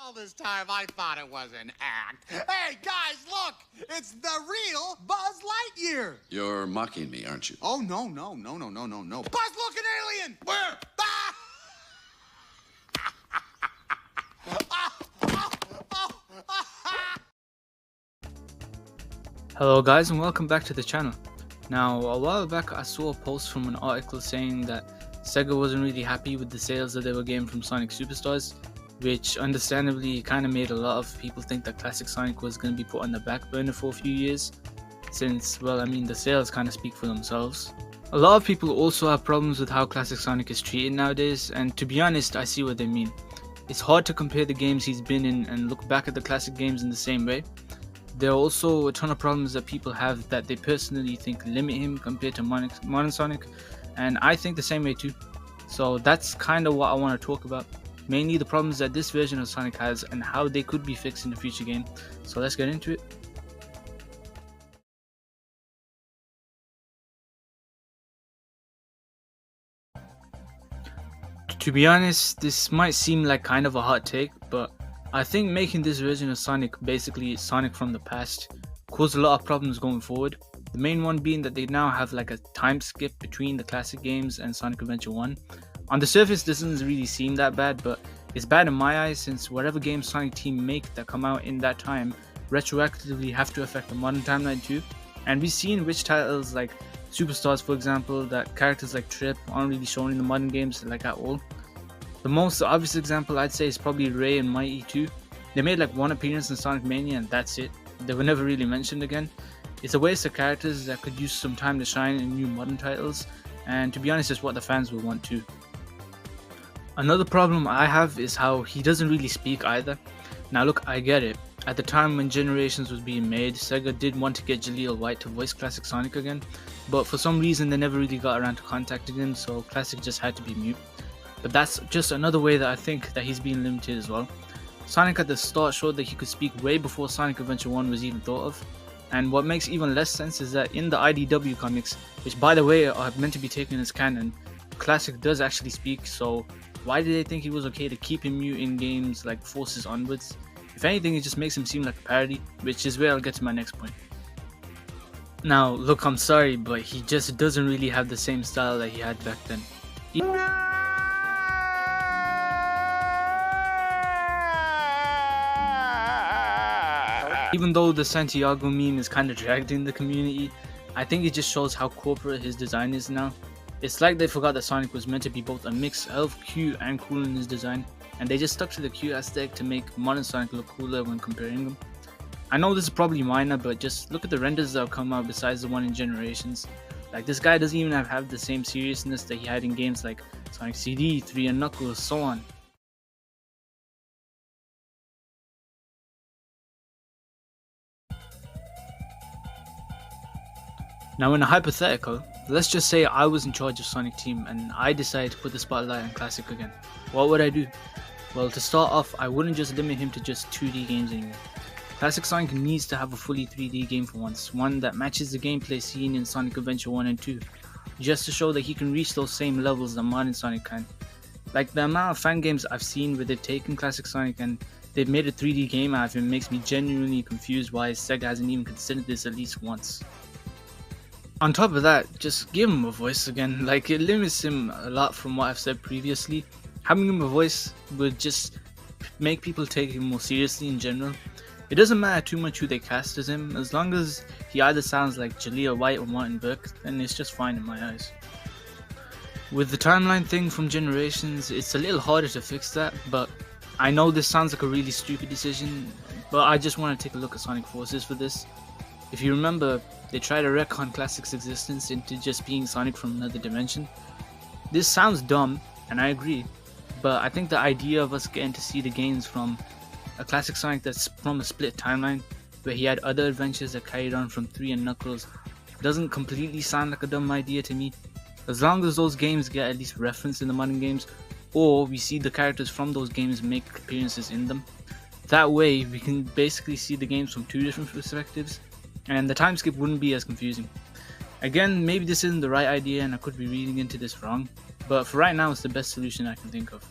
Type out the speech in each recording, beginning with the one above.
All this time I thought it was an act. Hey, guys, look! It's the real Buzz Lightyear! You're mocking me, aren't you? Oh, no. Buzz, look, an alien! Where? Ah! Hello guys and welcome back to the channel. Now a while back I saw a post from an article saying that Sega wasn't really happy with the sales that they were getting from Sonic Superstars, which understandably kind of made a lot of people think that Classic Sonic was going to be put on the back burner for a few years, since, well, I mean, the sales kind of speak for themselves. A lot of people also have problems with how Classic Sonic is treated nowadays, and to be honest, I see what they mean. It's hard to compare the games he's been in and look back at the classic games in the same way. There are also a ton of problems that people have that they personally think limit him compared to modern Sonic, and I think the same way too. So that's kind of what I want to talk about. Mainly the problems that this version of Sonic has and how they could be fixed in the future game. So let's get into it. To be honest, this might seem like kind of a hot take, but I think making this version of Sonic basically Sonic from the past caused a lot of problems going forward. The main one being that they now have like a time skip between the classic games and Sonic Adventure 1. On the surface this doesn't really seem that bad, but it's bad in my eyes since whatever games Sonic Team make that come out in that time retroactively have to affect the modern timeline too. And we've seen which titles like Superstars, for example, that characters like Trip aren't really shown in the modern games like at all. The most obvious example I'd say is probably Ray and Mighty 2. They made like one appearance in Sonic Mania and that's it. They were never really mentioned again. It's a waste of characters that could use some time to shine in new modern titles, and to be honest, it's what the fans will want too. Another problem I have is how he doesn't really speak either. Now look, I get it. At the time when Generations was being made, Sega did want to get Jaleel White to voice Classic Sonic again, but for some reason they never really got around to contacting him, so Classic just had to be mute. But that's just another way that I think that he's being limited as well. Sonic at the start showed that he could speak way before Sonic Adventure 1 was even thought of. And what makes even less sense is that in the IDW comics, which by the way are meant to be taken as canon, Classic does actually speak, so why did they think it was okay to keep him mute in games like Forces Onwards? If anything, it just makes him seem like a parody, which is where I'll get to my next point. Now look, I'm sorry, but he just doesn't really have the same style that he had back then. Even though the Santiago meme is kind of dragged in the community, I think it just shows how corporate his design is now. It's like they forgot that Sonic was meant to be both a mix of cute and cool in his design, and they just stuck to the cute aesthetic to make modern Sonic look cooler when comparing them. I know this is probably minor, but just look at the renders that have come out besides the one in Generations. Like, this guy doesn't even have the same seriousness that he had in games like Sonic CD, 3 and Knuckles, so on. Now in a hypothetical, let's just say I was in charge of Sonic Team and I decided to put the spotlight on Classic again. What would I do? Well, to start off, I wouldn't just limit him to just 2D games anymore. Classic Sonic needs to have a fully 3D game for once, one that matches the gameplay seen in Sonic Adventure 1 and 2, just to show that he can reach those same levels that modern Sonic can. Like, the amount of fan games I've seen where they've taken Classic Sonic and they've made a 3D game out of him makes me genuinely confused why Sega hasn't even considered this at least once. On top of that, just give him a voice again. Like, it limits him a lot from what I've said previously. Having him a voice would just make people take him more seriously in general. It doesn't matter too much who they cast as him, as long as he either sounds like Jaleel White or Martin Burke, then it's just fine in my eyes. With the timeline thing from Generations, it's a little harder to fix that, but I know this sounds like a really stupid decision, but I just want to take a look at Sonic Forces for this. If you remember, they tried to retcon Classic's existence into just being Sonic from another dimension. This sounds dumb, and I agree, but I think the idea of us getting to see the games from a Classic Sonic that's from a split timeline, where he had other adventures that carried on from 3 and Knuckles, doesn't completely sound like a dumb idea to me. As long as those games get at least referenced in the modern games, or we see the characters from those games make appearances in them. That way, we can basically see the games from two different perspectives, and the time skip wouldn't be as confusing. Again, maybe this isn't the right idea and I could be reading into this wrong, but for right now it's the best solution I can think of.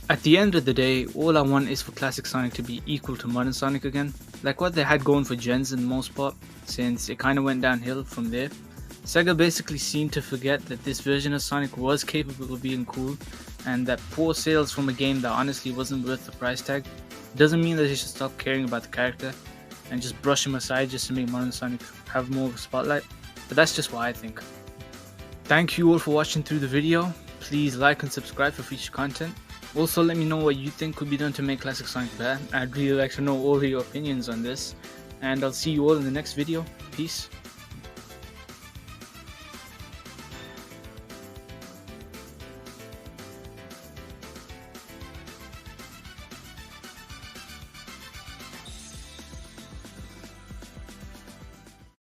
At the end of the day, all I want is for Classic Sonic to be equal to Modern Sonic again, like what they had going for Gens in the most part, since it kinda went downhill from there. Sega basically seemed to forget that this version of Sonic was capable of being cool, and that poor sales from a game that honestly wasn't worth the price tag doesn't mean that they should stop caring about the character and just brush him aside just to make Modern Sonic have more of a spotlight, but that's just what I think. Thank you all for watching through the video. Please like and subscribe for future content. Also, let me know what you think could be done to make Classic Sonic better. I'd really like to know all of your opinions on this. And I'll see you all in the next video. Peace.